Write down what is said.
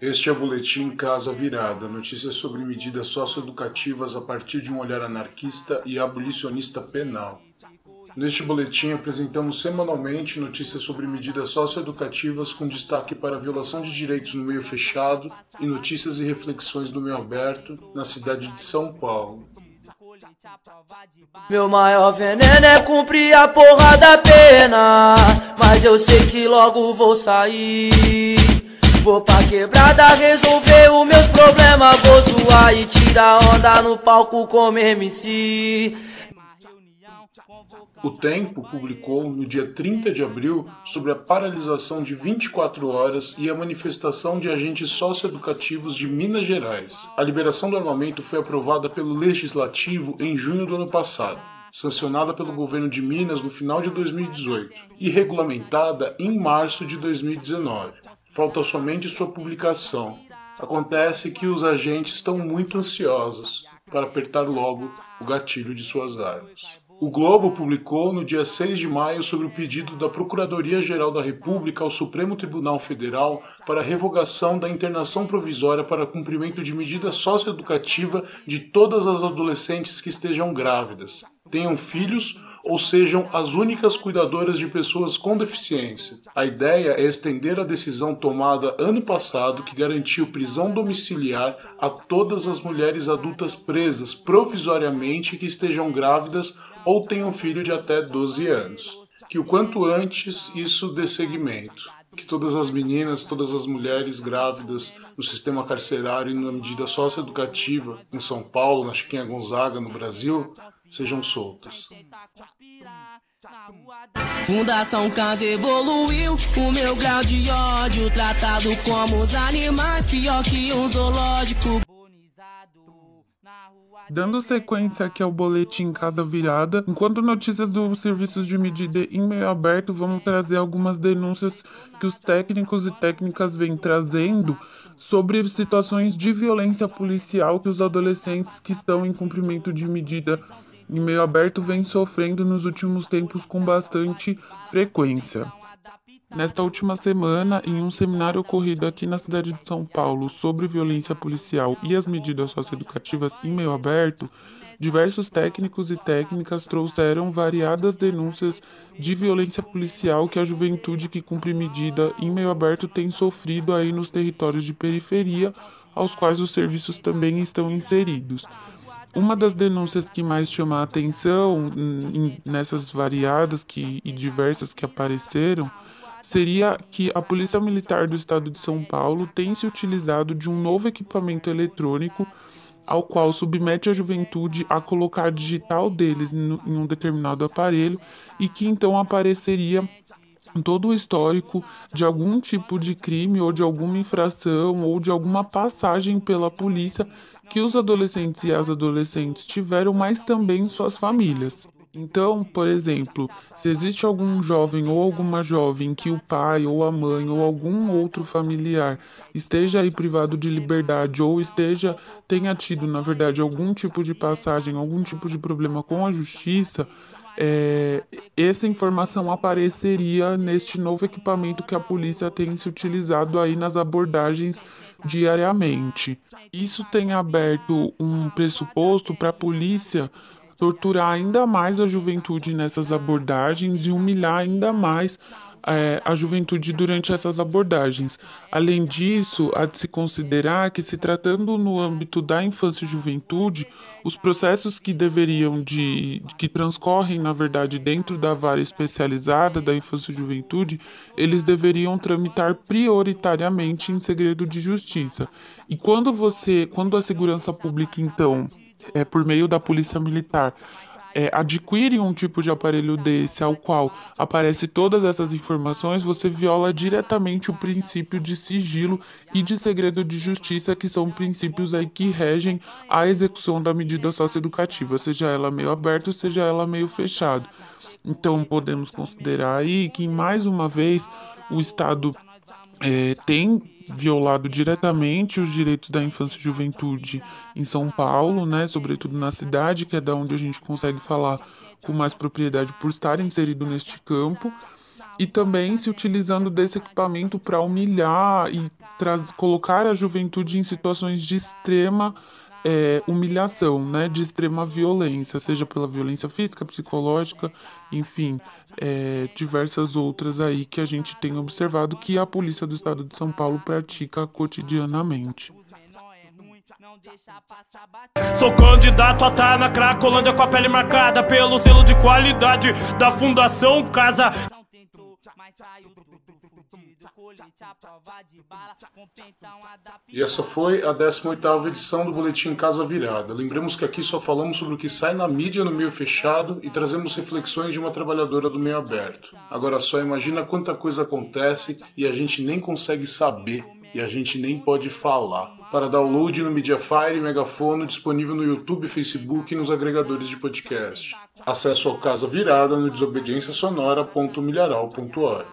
Este é o Boletim Casa Virada, notícias sobre medidas socioeducativas a partir de um olhar anarquista e abolicionista penal. Neste boletim apresentamos semanalmente notícias sobre medidas socioeducativas com destaque para a violação de direitos no meio fechado e notícias e reflexões do meio aberto na cidade de São Paulo. Meu maior veneno é cumprir a porra da pena, mas eu sei que logo vou sair. Vou pra quebrada resolver os meus problemas, vou zoar e tirar onda no palco como MC. O Tempo publicou no dia 30 de abril sobre a paralisação de 24 horas e a manifestação de agentes socioeducativos de Minas Gerais. A liberação do armamento foi aprovada pelo Legislativo em junho do ano passado, sancionada pelo governo de Minas no final de 2018 e regulamentada em março de 2019. Falta somente sua publicação. Acontece que os agentes estão muito ansiosos para apertar logo o gatilho de suas armas. O Globo publicou no dia 6 de maio sobre o pedido da Procuradoria-Geral da República ao Supremo Tribunal Federal para a revogação da internação provisória para cumprimento de medida socioeducativa de todas as adolescentes que estejam grávidas, tenham filhos ou sejam as únicas cuidadoras de pessoas com deficiência. A ideia é estender a decisão tomada ano passado que garantiu prisão domiciliar a todas as mulheres adultas presas provisoriamente que estejam grávidas ou tenham filho de até 12 anos. Que o quanto antes isso dê seguimento. Que todas as meninas, todas as mulheres grávidas no sistema carcerário e na medida socioeducativa em São Paulo, na Chiquinha Gonzaga, no Brasil, sejam soltas. Fundação Casa evoluiu o meu grau de ódio, tratado como os animais, pior que um zoológico. Dando sequência aqui ao Boletim Casa Virada, enquanto notícias dos serviços de medida em meio aberto, vamos trazer algumas denúncias que os técnicos e técnicas vêm trazendo sobre situações de violência policial que os adolescentes que estão em cumprimento de medida em meio aberto vêm sofrendo nos últimos tempos com bastante frequência. Nesta última semana, em um seminário ocorrido aqui na cidade de São Paulo sobre violência policial e as medidas socioeducativas em meio aberto, diversos técnicos e técnicas trouxeram variadas denúncias de violência policial que a juventude que cumpre medida em meio aberto tem sofrido aí nos territórios de periferia, aos quais os serviços também estão inseridos. Uma das denúncias que mais chama a atenção nessas variadas e diversas que apareceram seria que a Polícia Militar do Estado de São Paulo tem se utilizado de um novo equipamento eletrônico ao qual submete a juventude a colocar a digital deles em um determinado aparelho e que então apareceria todo o histórico de algum tipo de crime ou de alguma infração ou de alguma passagem pela polícia que os adolescentes e as adolescentes tiveram, mas também suas famílias. Então, por exemplo, se existe algum jovem ou alguma jovem que o pai ou a mãe ou algum outro familiar esteja aí privado de liberdade ou tenha tido, na verdade, algum tipo de passagem, algum tipo de problema com a justiça, essa informação apareceria neste novo equipamento que a polícia tem se utilizado aí nas abordagens diariamente. Isso tem aberto um pressuposto para a polícia torturar ainda mais a juventude nessas abordagens e humilhar ainda mais a juventude durante essas abordagens. Além disso, há de se considerar que, se tratando no âmbito da infância e juventude, os processos que que transcorrem, na verdade, dentro da vara especializada da infância e juventude, eles deveriam tramitar prioritariamente em segredo de justiça. E quando a segurança pública, então, por meio da polícia militar, adquire um tipo de aparelho desse ao qual aparece todas essas informações, você viola diretamente o princípio de sigilo e de segredo de justiça, que são princípios aí que regem a execução da medida socioeducativa, seja ela meio aberta, seja ela meio fechado. Então podemos considerar aí que, mais uma vez, o Estado tem violado diretamente os direitos da infância e juventude em São Paulo, né, sobretudo na cidade, que é da onde a gente consegue falar com mais propriedade por estar inserido neste campo. e também se utilizando desse equipamento para humilhar e colocar a juventude em situações de extrema humilhação, né, de extrema violência, seja pela violência física, psicológica, enfim, diversas outras aí que a gente tem observado que a Polícia do Estado de São Paulo pratica cotidianamente. Sou candidato a estar na Cracolândia com a pele marcada pelo selo de qualidade da Fundação Casa. E essa foi a 18ª edição do Boletim Casa Virada. Lembremos que aqui só falamos sobre o que sai na mídia no meio fechado e trazemos reflexões de uma trabalhadora do meio aberto. Agora só imagina quanta coisa acontece e a gente nem consegue saber e a gente nem pode falar. Para download no Mediafire e Megafono, disponível no YouTube, Facebook e nos agregadores de podcast. Acesso ao Casa Virada no desobedienciasonora.milharal.org.